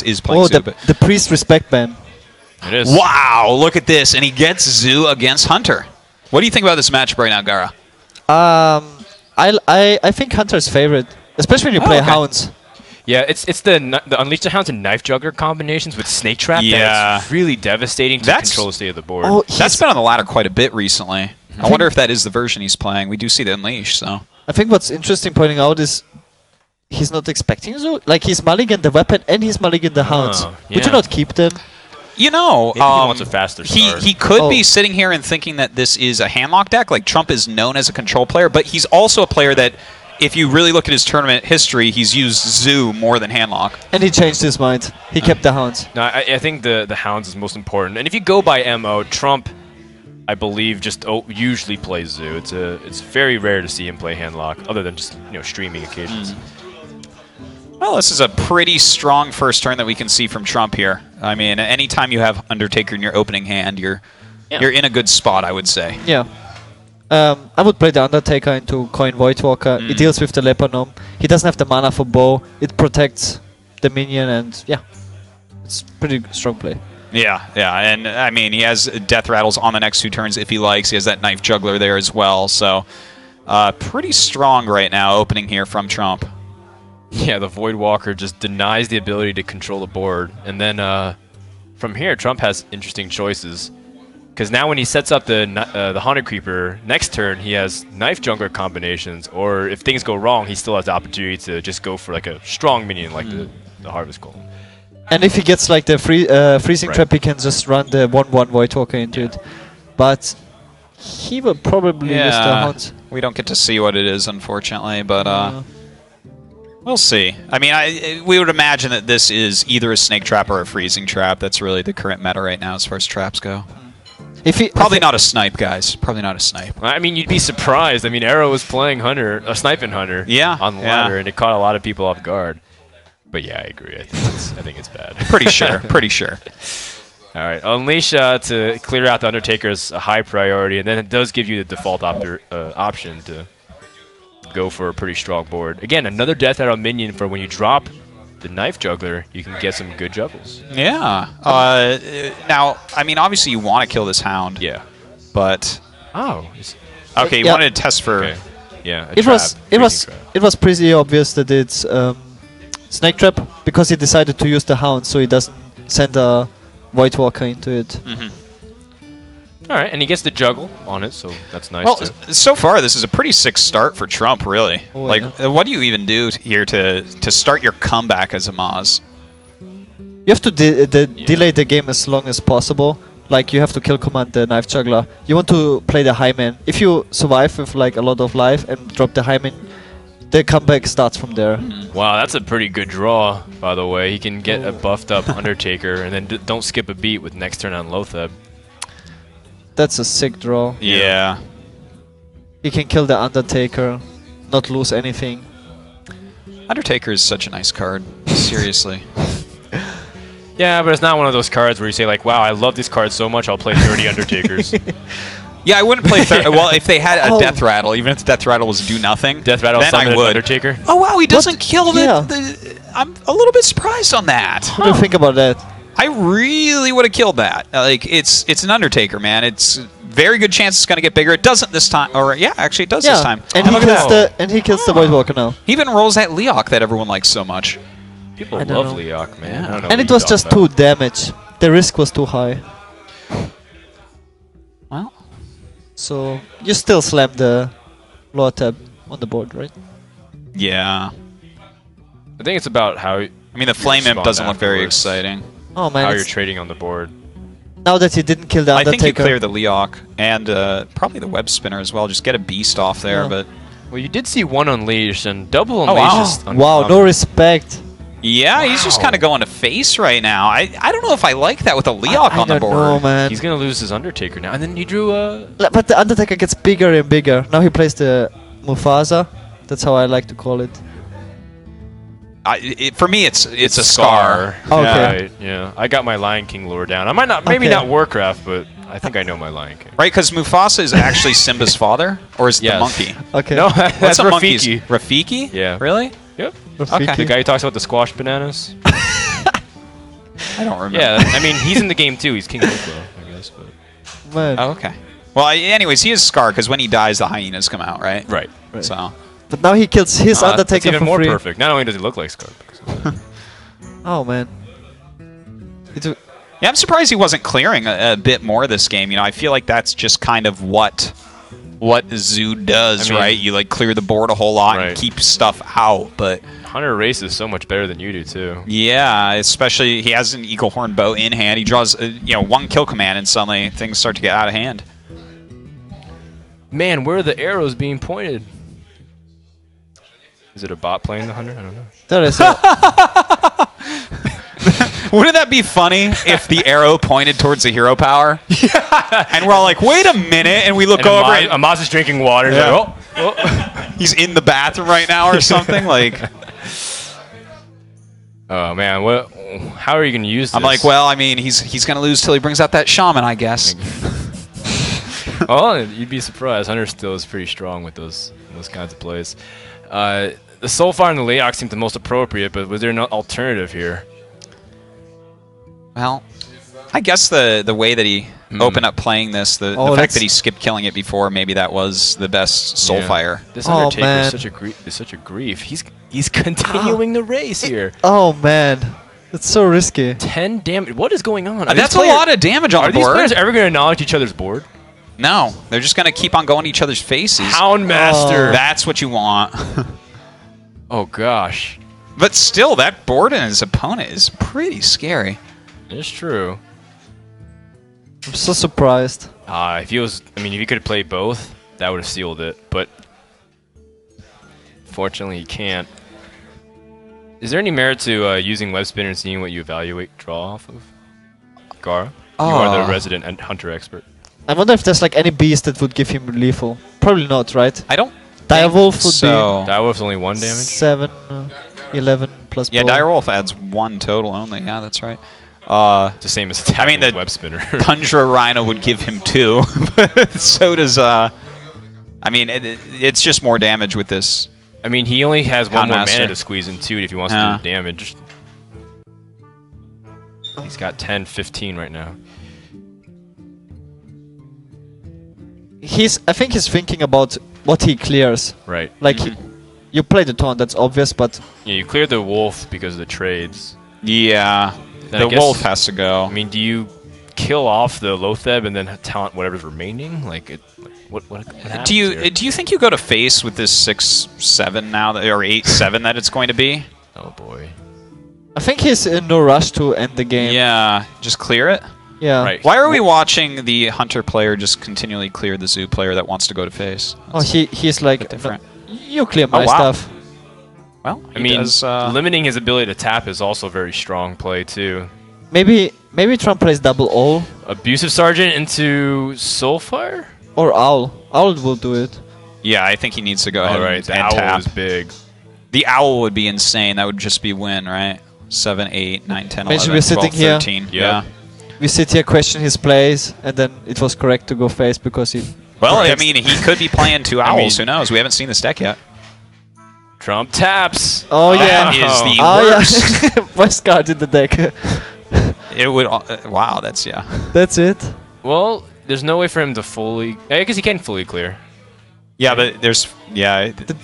is playing Zoo. The priest respect ban. It is. Wow, look at this. And he gets Zoo against Hunter. What do you think about this matchup right now, Gara? I think Hunter's favorite, especially when you play Hounds. Yeah, it's the Unleash the Hounds and Knife Juggler combinations with Snake Trap. Yeah. That's really devastating to control the state of the board. Oh, that's been on the ladder quite a bit recently. I wonder if that is the version he's playing. We do see the Unleash, so. I think what's interesting pointing out is he's not expecting Zoo. Like, he's mulligan the weapon and he's mulligan the Hounds. Would you not keep them? You know, he wants a faster start. He could be sitting here and thinking that this is a handlock deck. Like, Trump is known as a control player, but he's also a player that, if you really look at his tournament history, he's used Zoo more than handlock. And he changed his mind. He kept the Hounds. No, I think the Hounds is most important. And if you go by MO, Trump, I believe, just usually plays Zoo. It's very rare to see him play handlock, other than just streaming occasions. Well, this is a pretty strong first turn that we can see from Trump here. I mean, anytime you have Undertaker in your opening hand, you're in a good spot, I would say. Yeah. I would play the Undertaker into Coin Voidwalker. It deals with the Leponome. He doesn't have the mana for Bow. It protects the minion, and yeah, it's pretty strong play. Yeah, and I mean, he has Death Rattles on the next 2 turns if he likes. He has that Knife Juggler there as well, so pretty strong right now opening here from Trump. Yeah, the Voidwalker just denies the ability to control the board, and then from here, Trump has interesting choices. Because now when he sets up the Haunted Creeper, next turn he has Knife Juggler combinations, or if things go wrong, he still has the opportunity to just go for like a strong minion like the Harvest Golem. And if he gets like the Freezing Trap, he can just run the 1/1 Voidwalker into it. But he will probably use the Hounds. We don't get to see what it is, unfortunately, but we'll see. I mean, we would imagine that this is either a Snake Trap or a Freezing Trap. That's really the current meta right now as far as traps go. Probably not a snipe, guys. Probably not a snipe. I mean, you'd be surprised. I mean, Arrow was playing Sniping Hunter on the ladder, and it caught a lot of people off guard. But yeah, I agree. I think it's bad. Pretty sure. Pretty sure. All right, Unleash to clear out the Undertaker is a high priority, and then it does give you the default option to go for a pretty strong board. Again, another Death Arrow minion for when you drop the Knife Juggler, you can get some good juggles. Yeah. Now, I mean, obviously you want to kill this Hound. Yeah. But okay, you wanted to test for. Okay. Yeah. It was pretty obvious that it's Snake Trap because he decided to use the Hound, so he doesn't send a Voidwalker into it. All right, and he gets the juggle on it, so that's nice. Well, so far this is a pretty sick start for Trump, really. What do you even do here to start your comeback as Amaz? You have to delay the game as long as possible. Like, you have to kill command the Knife Juggler. You want to play the Highman. If you survive with like a lot of life and drop the Highman, the comeback starts from there. Wow, that's a pretty good draw, by the way. He can get a buffed up Undertaker, and then don't skip a beat with next turn on Lotheb. That's a sick draw. Yeah. He can kill the Undertaker, not lose anything. Undertaker is such a nice card. Seriously. Yeah, but it's not one of those cards where you say like, wow, I love this card so much, I'll play 30 Undertakers. Yeah, I wouldn't play... well, if they had a Death Rattle, even if the Death Rattle was do nothing, Death Rattle then I would. Undertaker. Oh, wow, he doesn't kill the... I'm a little bit surprised on that. What do you think about that? I really would have killed that. Like, it's an Undertaker, man. It's very good chance it's going to get bigger. It doesn't this time. Or yeah, actually, it does this time. And he kills the Voidwalker now. He even rolls that Leok that everyone likes so much. People love Leok, man. Yeah. And it was just 2 damage. The risk was too high. Well, so you still slam the lower tab on the board, right? Yeah. I think it's about how... I mean, the Flame Imp doesn't look very exciting. Oh man, how you're trading on the board. Now that he didn't kill the Undertaker. I think you clear the Leok and probably the Web Spinner as well. Just get a Beast off there, but... Well, you did see 1 Unleash and double Unleash. Wow, no respect. Yeah, he's just kind of going to face right now. I don't know if I like that with a Leok on the board. I don't know, man. He's going to lose his Undertaker now. And then you drew a... But the Undertaker gets bigger and bigger. Now he plays the Mufasa. That's how I like to call it. For me, it's a Scar. Oh, okay. Right, yeah. I got my Lion King lore down. I might not, maybe not Warcraft, but I think I know my Lion King. Right, because Mufasa is actually Simba's father, or is it the monkey? Okay. No, What's that's a Rafiki. Rafiki? Yeah. Really? Yep. Rafiki. The guy who talks about the squash bananas. I don't remember. Yeah, I mean, he's in the game too. He's King Lupo, I guess. But. Man. Oh, okay. Well, anyways, he is Scar because when he dies, the hyenas come out, right? Right. So. But now he kills his That's Undertaker even for more free. perfect. Not only does he look like Scar. Oh man. Yeah, I'm surprised he wasn't clearing a bit more this game. You know, I feel like that's just kind of what Zoo does, I mean, right? You like clear the board a whole lot and right. keep stuff out, but Hunter Race is so much better than you do too. yeah, especially he has an Eagle Horn bow in hand. He draws, one kill command, and suddenly things start to get out of hand. Man, where are the arrows being pointed? Is it a bot playing the Hunter? I don't know. There is it. Wouldn't that be funny if the arrow pointed towards the hero power? Yeah. And we're all like, wait a minute, and we look over and Amaz is drinking water. Yeah. Like, oh. he's in the bathroom right now or something. Like, Oh man, what? How are you gonna use this? I'm like, well, I mean, he's gonna lose till he brings out that shaman, I guess. Oh, you'd be surprised. Hunter still is pretty strong with those kinds of plays. The Soulfire and the Leox seemed the most appropriate, but was there no alternative here? Well, I guess the way that he opened up playing this, the fact that he skipped killing it before, maybe that was the best Soulfire. This Oh, Undertaker man. is such a grief. He's continuing the race here. Oh man. It's so risky. 10 damage. What is going on? That's a lot of damage on Are the these board. players ever going to acknowledge each other's board? No, they're just gonna keep on going to each other's faces. Houndmaster. That's what you want. Oh gosh. But still, that board and his opponent is pretty scary. It's true. I'm so surprised. If he could have played both, that would have sealed it. But fortunately, he can't. Is there any merit to using web spinner and seeing what you evaluate draw off of? Gara, you are the resident and hunter expert. I wonder if there's like any beast that would give him lethal. Probably not, right? I don't. Direwolf would Direwolf's only 1 be damage. 7, 11 plus. Yeah, bow. Direwolf adds 1 total only. Yeah, that's right. It's the same as attacking the with web spinner. Tundra Rhino would give him 2, but so does. It's just more damage with this. I mean, he only has 1 more Houndmaster. mana to squeeze into it if he wants to do damage. He's got 10, 15 right now. I think he's thinking about what he clears. Right. Like, you play the taunt, that's obvious, but Yeah, you cleared the wolf because of the trades. Yeah, Then I the guess- wolf has to go. I mean, do you kill off the Lotheb and then taunt whatever's remaining? What happens Do you here? do you think you go to face with this 6-7 now or 8-7 that it's going to be? Oh boy. I think he's in no rush to end the game. Yeah, just clear it. Yeah. Right. Why are we watching the hunter player just continually clear the zoo player that wants to go to face? Oh, he's like, different. "No, you clear my wow. stuff. Well, I mean, does, limiting his ability to tap is also a very strong play too. Maybe Trump plays double all Abusive Sergeant into Soulfire? or owl. Owl will do it. yeah, I think he needs to go ahead Alright, the and owl tap. is big. The owl would be insane. That would just be win, right? 7, 8, 9, 10, Imagine 11, we're 12, sitting here. 13. Yep. Yeah. We sit here, question his plays, and then it was correct to go face because he... Well, I mean, he could be playing 2 owls. I mean- Who knows? We haven't seen this deck yet. Trump taps. Oh, That yeah. is the Oh, worst. yeah. Best card in the deck. It would. Wow, that's yeah. That's it. Well, there's no way for him to fully... I guess he can fully clear. Yeah, but there's he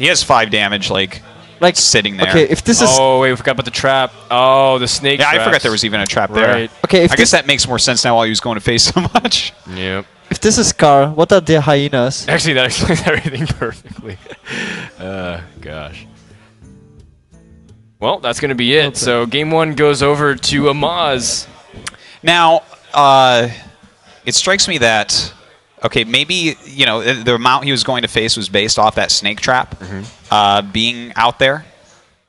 has 5 damage like sitting there. Okay, if this is... Oh, wait, we forgot about the trap. Oh, the snake Yeah, I forgot traps. there was even a trap there. Right. Okay, if I guess that makes more sense now while he was going to face so much. Yep. if this is Scar, what are the hyenas? Actually, that explains everything perfectly. Gosh. Well, that's going to be it. Okay. So, game 1 goes over to Amaz. Now, it strikes me that okay, maybe the amount he was going to face was based off that snake trap being out there.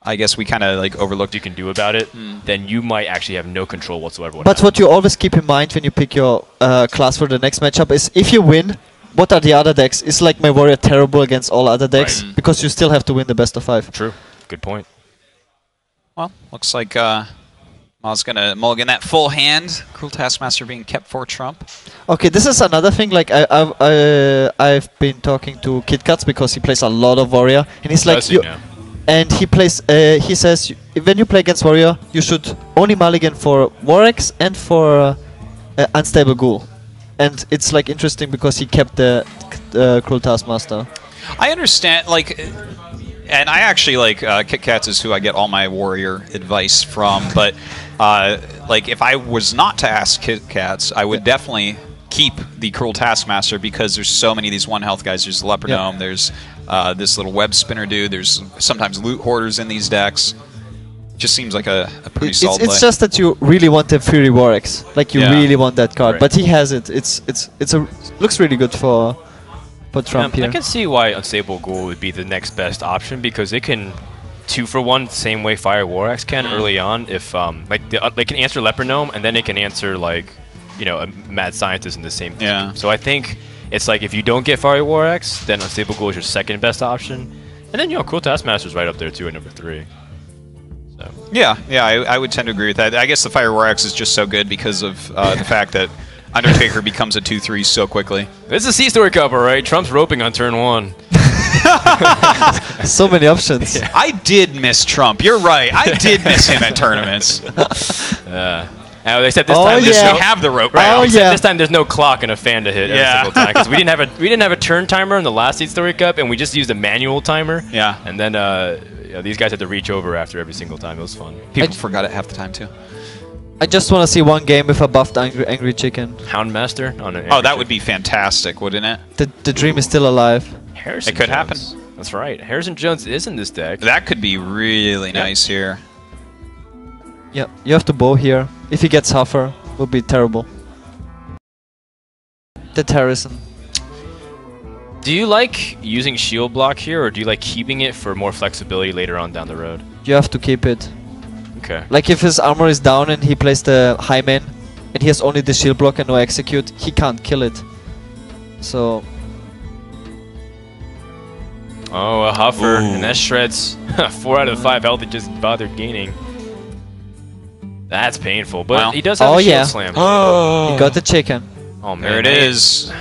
I guess we kind of overlooked. You can do about it, then you might actually have no control whatsoever. But what you always keep in mind when you pick your class for the next matchup is if you win, what are the other decks? Is like my warrior terrible against all other decks? Right. Because you still have to win the best of 5. True. Good point. Well, looks like Ma's gonna mulligan that full hand. Cruel Taskmaster being kept for Trump. Okay, this is another thing. Like I've been talking to KitKats because he plays a lot of warrior, and he's like, Does he now? And he plays. He says when you play against warrior, you should only mulligan for Warx and for unstable ghoul. And it's like interesting because he kept the Cruel Taskmaster. I understand, like, and I actually like Kit Kats is who I get all my warrior advice from. But like, if I was not to ask Kit Kats, I would definitely keep the Cruel Taskmaster because there's so many of these one health guys. There's Leopard Gnome, there's this little web spinner dude. There's sometimes loot hoarders in these decks. Just seems like a pretty solid play. It's just that you really want the Fury Warx, like you really want that card, but he has it. Looks really good for Trump here. I can see why Unstable Ghoul would be the next best option because it can 2-for-1 same way Fire Warx can early on. If like they can answer Leopard Gnome and then it can answer like a Mad Scientist in the same team. Yeah. So I think it's like if you don't get Fire Warx, then Unstable Ghoul is your second best option, and then Cruel Taskmaster's right up there too at number 3. So. Yeah, I would tend to agree with that. I guess the Fire Warx is just so good because of the fact that Undertaker becomes a 2/3 so quickly. This is a C-Story Cup, alright? Trump's roping on turn 1. So many options. Yeah. I did miss Trump. You're right. I did miss him at tournaments. Except this time we have the rope. Right? This time there's no clock and a fan to hit every single time because we didn't have a turn timer in the last C-Story Cup and we just used a manual timer. Yeah. And then these guys had to reach over after every single time. It was fun. People forgot it half the time too. I just want to see one game with a buffed angry chicken. Houndmaster on an Oh, that would be fantastic, wouldn't it? The dream is still alive. Harrison it could Jones. happen. That's right. Harrison Jones is in this deck. That could be really nice here. Yeah, you have to bow here. If he gets Huffer, it would be terrible. That Harrison. Do you like using shield block here, or do you like keeping it for more flexibility later on down the road? You have to keep it. Okay. Like if his armor is down and he plays the high man, and he has only the shield block and no execute, he can't kill it. So... Oh, a Huffer, and that shreds 4 out of 5 health he just bothered gaining. That's painful, but he does have a shield slam. Oh, he got the chicken. Oh man, there it is.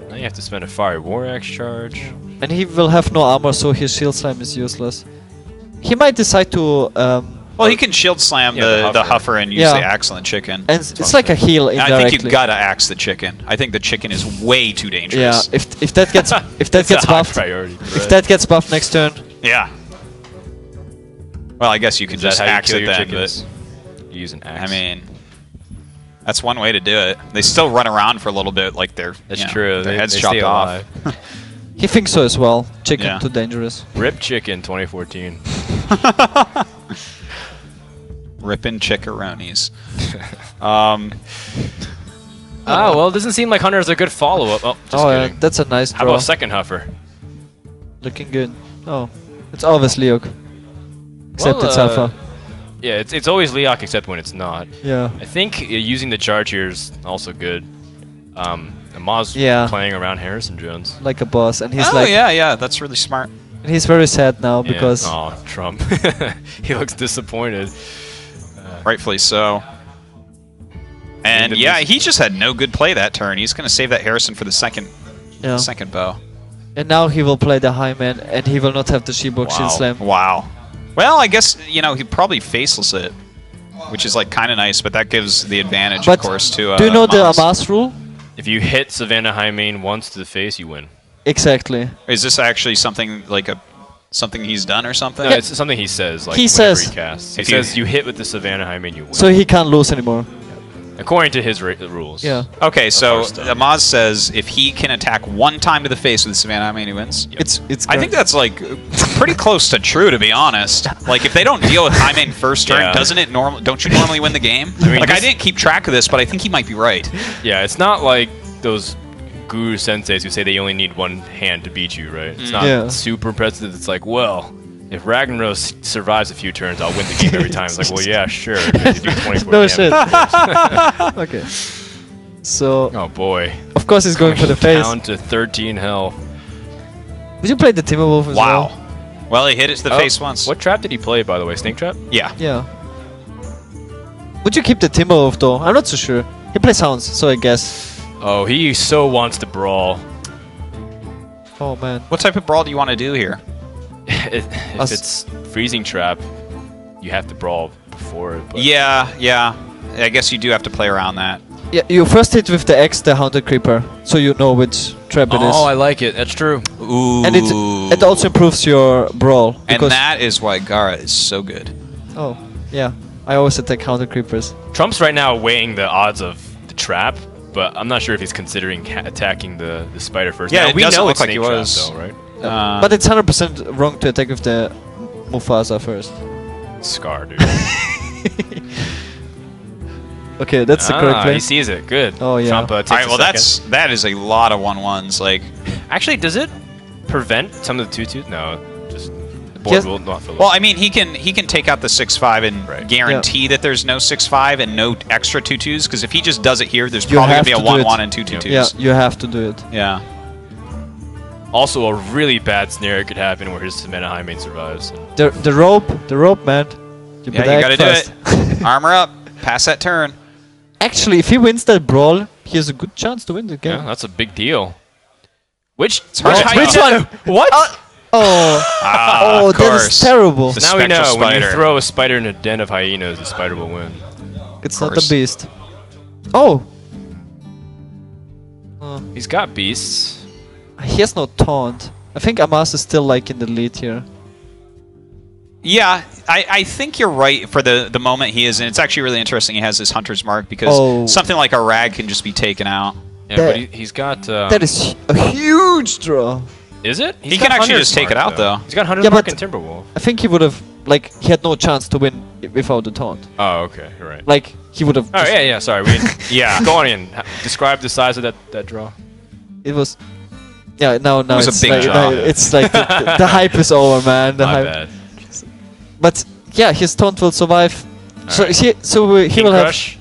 Now you have to spend a Fire Warx charge. And he will have no armor, so his shield slam is useless. He might decide to... well, he can shield slam the Huffer and use the axe on the chicken. And it's like a heal indirectly. I think you gotta axe the chicken. I think the chicken is way too dangerous. Yeah, if that gets gets buffed, if that gets buffed next turn. Yeah. Well, I guess you could just axe it then, but you use an axe. I mean, that's one way to do it. They still run around for a little bit, like they're true. Their heads chopped off. He thinks so as well. Chicken too dangerous. Rip Chicken 2014. Rippin' chickaroonies. Well, it doesn't seem like Hunter is a good follow-up. Oh, just kidding. Yeah, that's a nice draw. How about second Huffer? Looking good. Oh, it's always Leok. Except it's Alpha. Yeah, it's always Leok except when it's not. Yeah. I think using the charge here is also good. Amaz playing around Harrison Jones. Like a boss, and he's yeah, that's really smart. And he's very sad now because... Oh, Trump. He looks disappointed. Rightfully so. And he just had no good play that turn. He's going to save that Harrison for the second bow. And now he will play the high man, and he will not have the She-Book Shield Slam. Wow. Well, I guess, he probably faceless it, which is like kind of nice, but that gives the advantage, of course, to do you know the Amaz rule? If you hit Savannah High Main once to the face, you win. Exactly. Is this actually something like something he's done or something? No, it's something he says. Like he says he casts. He says you hit with the Savannah High Main, you win. So he can't lose anymore. According to his rules. Yeah. Okay, so Amaz says if he can attack one time to the face with the Savannah High Main, he wins. Yep. It's. I think that's like pretty close to true, to be honest. Like if they don't deal with High Main first turn, don't you normally win the game? I mean, I didn't keep track of this, but I think he might be right. Yeah, it's not like those guru senseis who say they only need one hand to beat you, right? It's not super impressive. It's like, well, if Ragnaros survives a few turns, I'll win the game every time. It's like, well, yeah, sure. You do 24 no damage. Shit. Okay. So. Oh boy. Of course, he's going for the face. Down to 13 health. Did you play the Timberwolf as well? Wow. Well, he hit it to the face once. What trap did he play, by the way? Snake trap? Yeah. Yeah. Would you keep the Timberwolf though? I'm not so sure. He plays Hounds, so I guess. Oh, he so wants to brawl. Oh man. What type of brawl do you want to do here? if it's freezing trap, you have to brawl before it. But Yeah. I guess you do have to play around that. Yeah, you first hit with the X the Haunted Creeper, so you know which trap it is. Oh, I like it. That's true. Ooh. And it also improves your brawl. And that is why Gara is so good. Oh, yeah. I always attack Haunted Creepers. Trump's right now weighing the odds of the trap, but I'm not sure if he's considering attacking the spider first. Yeah, now, it we doesn't know look it's like he snake trap, was. though, right? But it's 100% wrong to attack with the Mufasa first. Scar, dude. Okay, that's the correct play. He sees it. Good. Oh, yeah. Trump takes All right, well, a second. that is a lot of 1-1s. Like, Actually, does it prevent some of the 2-2s? No, just the board Yes. will not fill well, up. I mean, he can take out the 6-5 and Right. guarantee that there's no 6-5 and no extra 2-2s. Because if he just does it here, there's You probably have gonna be a to do it. 1-1 and 2-2-2s. Yeah, you have to do it. Yeah. Also, a really bad scenario could happen where his Savannah High main survives. The rope, man. Yeah, better you gotta act do fast. it. Armor up. Pass that turn. Actually, if he wins that brawl, he has a good chance to win the game. Yeah, that's a big deal. Which hard to high- Which one? What? Oh, Ah, of that course. is terrible. The Now we know spectral when you spider. throw a spider in a den of hyenas, the spider will win. It's Of not the course. beast. Oh. He's got beasts. He has no taunt. I think Amaz is still like in the lead here. Yeah, I think you're right for the moment he is, and it's actually really interesting he has this Hunter's Mark because Oh. something like a Rag can just be taken out. Yeah, That- but he's got. That is a huge draw. Is it? He can actually just take it out, though. He's got 100 Yeah, Mark but- and Timberwolf. I think he would have, like, he had no chance to win without the taunt. Oh, okay, you're right. Like, he would have. Oh yeah, sorry. We Yeah. go on in. Describe the size of that draw. It was. Yeah, now was a it's big like, draw. it's like the hype is over, man. The My hype. bad. But yeah, his taunt will survive. So Alright. he King will Crush.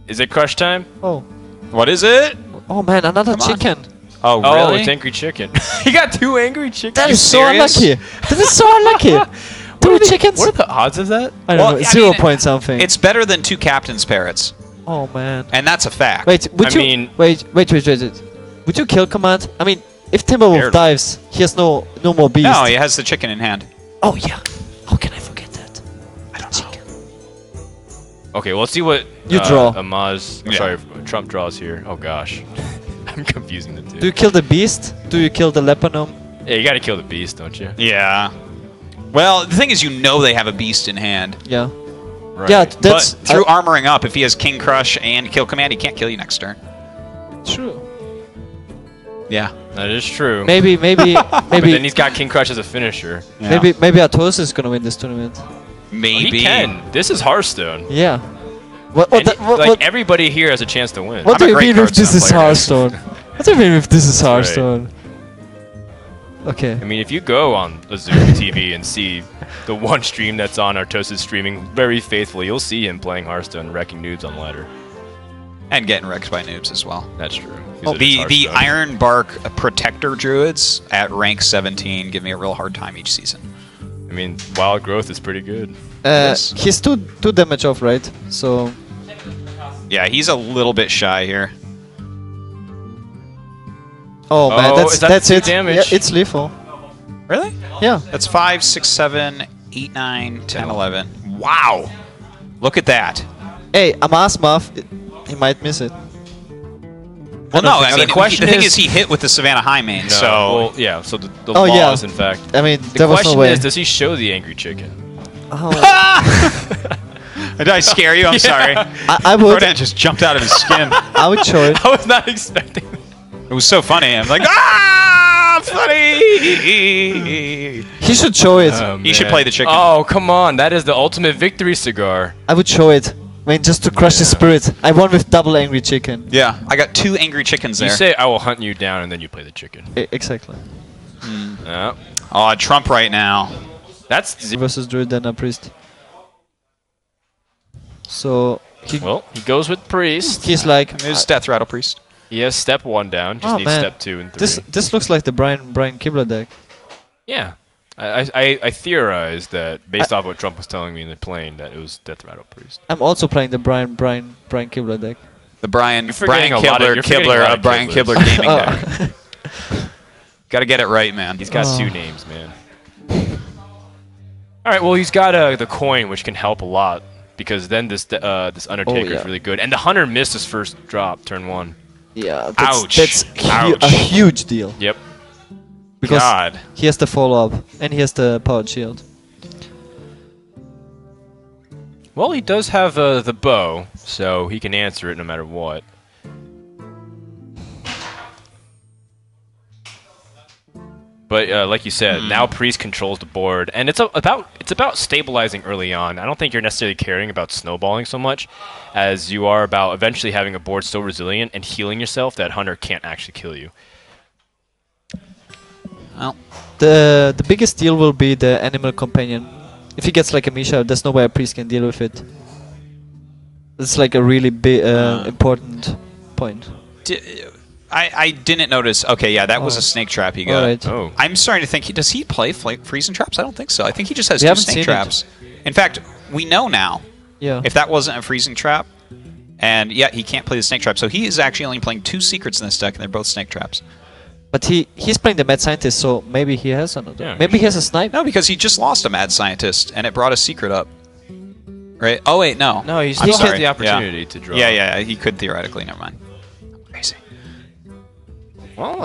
Is it crush time? have. Oh, What is it? oh man, another Come on. chicken. Oh, Oh, really? it's angry chicken. He got 2 angry chickens. That you is so serious? unlucky. That is so unlucky. Two chickens. What are the odds of that? I don't Well, know. I 0 mean, point something. It's better than 2 Captain's Parrots, Oh man. and that's a fact. Wait, would I you mean- wait? Would you kill command? I mean, if Timberwolf Barely. dives, he has no more beast. No, he has the chicken in hand. Oh yeah. How can I forget that? I don't know. Okay, well, let's see what You draw. Amaz. Yeah. Sorry, Trump draws here. Oh gosh, I'm confusing the two. Do you kill the beast? Do you kill the leponome? Yeah, you gotta kill the beast, don't you? Yeah. Well, the thing is, you know they have a beast in hand. Yeah. Right. Yeah, that's But through armoring up, if he has King Crush and Kill Command, he can't kill you next turn. true. Yeah. That is true. Maybe But then maybe he's got King Crush as a finisher. Yeah. maybe Atos is gonna win this tournament. Maybe. He can. This is Hearthstone. Yeah. What And what everybody here has a chance to win. what I'm do a you great mean if this Hearthstone is player, guys. Hearthstone? What do you mean if this is right. Hearthstone? Okay. I mean, if you go on a Zoom TV and see the one stream that's on Artos' streaming very faithfully, you'll see him playing Hearthstone, wrecking noobs on ladder. And getting wrecked by noobs as well. That's true. Oh, Because it is the Hearthstone. Iron Bark Protector Druids at rank 17 give me a real hard time each season. I mean, Wild Growth is pretty good. Yes. He's two damage off, right? So Yeah, he's a little bit shy here. oh man, Oh, is that that's two it. damage? Yeah, it's lethal. Really? Yeah. That's 5, 6, 7, 8, 9, 10, 11. Wow! Look at that. Hey, Amaz Muff, he might miss it. Well, no, I so. mean, The question the thing is- is he hit with the Savannah High main, No, so... well, yeah. So the Oh, law yeah. is in fact. I mean, The there was no question way. is, does he show the angry chicken? Oh. Did I scare you? I'm sorry. I would. Rodan just jumped out of his skin. I would show it. I was not expecting. It was so funny. I'm like, ah, funny! He should show it. He should play the chicken. Oh, come on. That is the ultimate victory cigar. I would show it. I mean, just to crush the spirit. I won with double angry chicken. Yeah, I got 2 angry chickens there. You say, I will hunt you down, and then you play the chicken. Exactly. Yeah. Oh, Trump right now. That's... Versus Druid and a priest. So Well, he goes with Priest. he's like, There's Death Rattle Priest. He has step 1 down. Just Oh, needs man. step 2 and 3. this looks like the Brian Kibler deck. Yeah. I theorized that, based off what Trump was telling me in the plane, that it was Death Rattle Priest. I'm also playing the Brian Kibler deck. The Brian forgetting a lot of- Kibler you're forgetting a lot of Brian Kiblers. Kibler gaming Oh. deck. Got to get it right, man. He's got Oh. 2 names, man. All right, well, he's got the coin, which can help a lot, because then this Undertaker is really good. And the Hunter missed his first drop, turn 1. Yeah, Ouch. that's Ouch. a huge deal. Yep. Because God. he has the follow-up, and he has the powered shield. Well, he does have the bow, so he can answer it no matter what. But like you said, now Priest controls the board, and it's about stabilizing early on. I don't think you're necessarily caring about snowballing so much as you are about eventually having a board so resilient and healing yourself that Hunter can't actually kill you. Well, The biggest deal will be the animal companion. If he gets like a Misha, there's no way a priest can deal with it. It's like a really big important point. I didn't notice. Okay, yeah, that was a snake trap he got. Alright. Oh. I'm starting to think, does he play freezing traps? I don't think so. I think he just has We two haven't snake seen traps. In fact, we know now. Yeah. If that wasn't a freezing trap, and yeah, he can't play the snake trap, so he is actually only playing 2 secrets in this deck, and they're both snake traps. But he's playing the mad scientist, so maybe he has another. Yeah, maybe he has a snipe. No, because he just lost a mad scientist, and it brought a secret up. Right? Oh wait, no. No, he I'm still has sorry. the opportunity to draw. Yeah, he could theoretically. Never mind. Crazy. Well,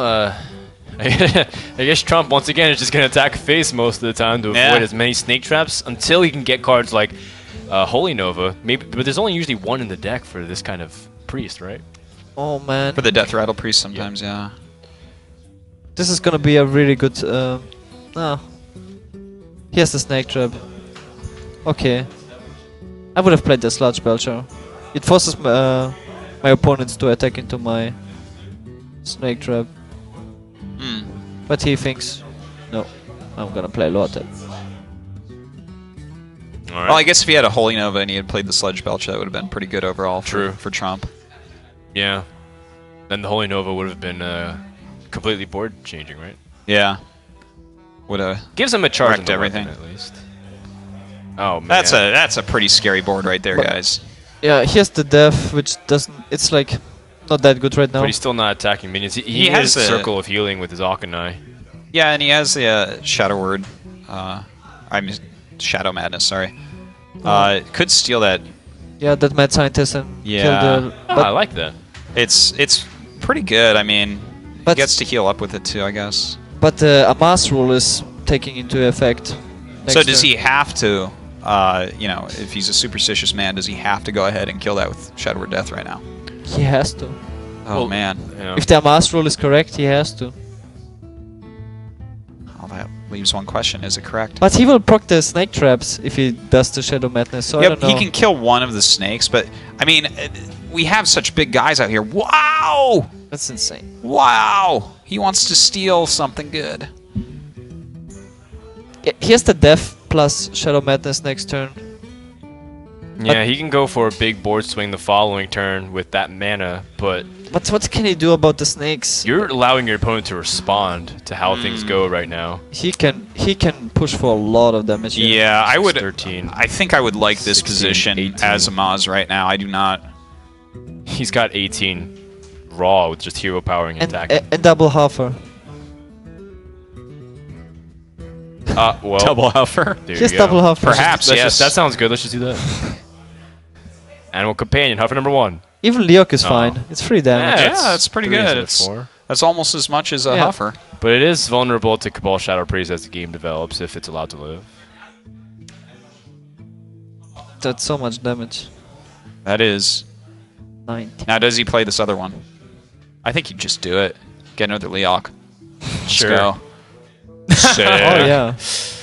I guess Trump once again is just going to attack face most of the time to avoid as many snake traps until he can get cards like Holy Nova. Maybe, but there's only usually one in the deck for this kind of priest, right? Oh man. For the Death Rattle Priest sometimes, yeah. This is gonna be a really good. No. He has the snake trap. Okay. I would have played the Sludge Belcher. It forces my opponents to attack into my snake trap. But he thinks, no, I'm gonna play Lortep. All right. Well, I guess if he had a Holy Nova and he had played the Sledge Belch, that would have been pretty good overall for Trump. Yeah. Then the Holy Nova would have been completely board changing, right? Yeah. Would have gives him a charge wrecked in the everything. weapon, at least. Oh man. That's a pretty scary board right there, guys. Yeah, he has the death, which doesn't. It's like not that good right now. But he's still not attacking minions. He has a circle of healing with his Akanai. Yeah, and he has the Shadow Word. I mean, Shadow Madness. Sorry. Could steal that. Yeah, that mad scientist and kill the. I like that. It's pretty good. I mean, he But- gets to heal up with it too, I guess. But the Amaz rule is taking into effect. So does he have to? You know, if he's a superstitious man, does he have to go ahead and kill that with Shadow Word Death right now? He has to. Oh Well, man. Yeah. If the Amaz rule is correct, he has to. Oh, that leaves one question: is it correct? But he will proc the snake traps if he does the Shadow Madness. So I Yep, don't know. he can kill one of the snakes, but I mean, we have such big guys out here. Wow! That's insane. Wow! He wants to steal something good. Yeah, he has the Death plus Shadow Madness next turn. Yeah, he can go for a big board swing the following turn with that mana, but What can he do about the snakes? you're allowing your opponent to respond to how things go right now. He can push for a lot of damage. here. Yeah, I would. 13. I think I would like this 16, position 18. as Amaz right now. I do not. He's got 18 raw with just hero powering and And, attack. and double halfer. Well, Double Huffer. there He has you go. double halfer. Perhaps, yes. That sounds good. Let's just do that. Animal Companion, Huffer number 1. Even Leok is Oh. fine. It's 3 damage. Yeah, that's pretty 3 good. instead of It's 4. that's almost as much as a Yeah. Huffer. But it is vulnerable to Cabal Shadow Priest as the game develops, if it's allowed to live. That's so much damage. That is. 90. Now, does he play this other one? I think he'd just do it. Get another Leok. Sure. Let's go. Sick. Oh yeah.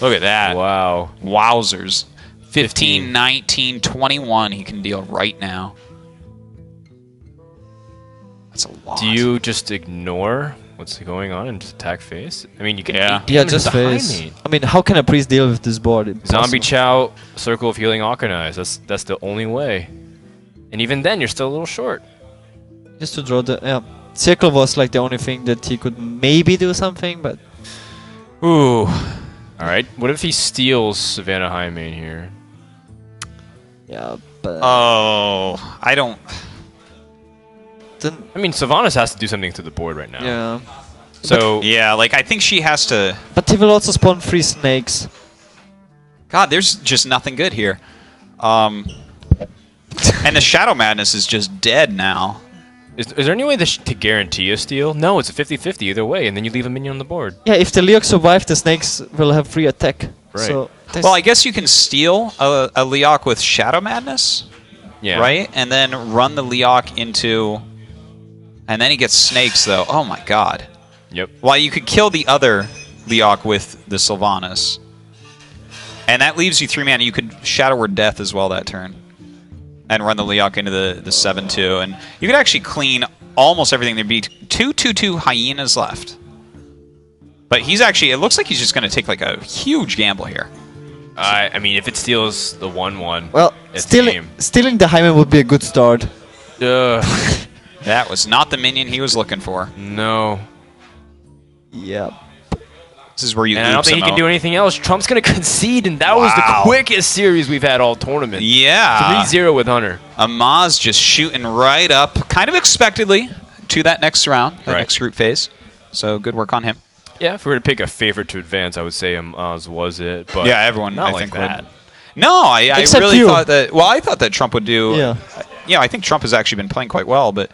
Look at that. Wow. Wowzers. 15, 19, 21 he can deal right now. That's a lot. Do you just ignore what's going on and just attack face? I mean, you can. Yeah. Yeah, just face. I mean, how can a priest deal with this board? Zombie Impossible. Chow, Circle of Healing Akanais. That's the only way. And even then, you're still a little short. Just to draw the yeah. Circle was like the only thing that he could maybe do something, but Ooh. All right. What if he steals Savannah Highmane here? yeah. But Oh, I don't. then I mean, Sylvanas has to do something to the board right now. yeah. So Yeah, like I think she has to. But he will also spawn 3 snakes. God, there's just nothing good here. And the Shadow Madness is just dead now. Is there any way to guarantee a steal? No, it's a 50-50 either way, and then you leave a minion on the board. Yeah, if the Leok survive, the snakes will have free attack. Right. So Well, I guess you can steal a Leok with Shadow Madness, Yeah. right? And then run the Leok into... And then he gets snakes, though. Oh, my God. Yep. Well, you could kill the other Leok with the Sylvanas. And that leaves you 3 mana. You could Shadow Word Death as well that turn. And run the Leok into the 7-2. And you could actually clean almost everything. There'd be 2/2/2 Hyenas left. But he's actually... It looks like he's just going to take like a huge gamble here. I mean, if it steals the 1/1, well, it's stealing the Hymen would be a good start. That was not the minion he was looking for. No. Yeah. This is where you. And I don't think he can do anything else. Trump's going to concede, and that was the quickest series we've had all tournament. Yeah. 3-0 with Hunter. Amaz just shooting right up, kind of expectedly, to that next round, that next group phase. So good work on him. Yeah, if we were to pick a favorite to advance, I would say Amaz was it. But yeah, everyone not I like think that. would. No, I Except really you. thought that. Well, I thought that Trump would do. Yeah. Yeah, I think Trump has actually been playing quite well, but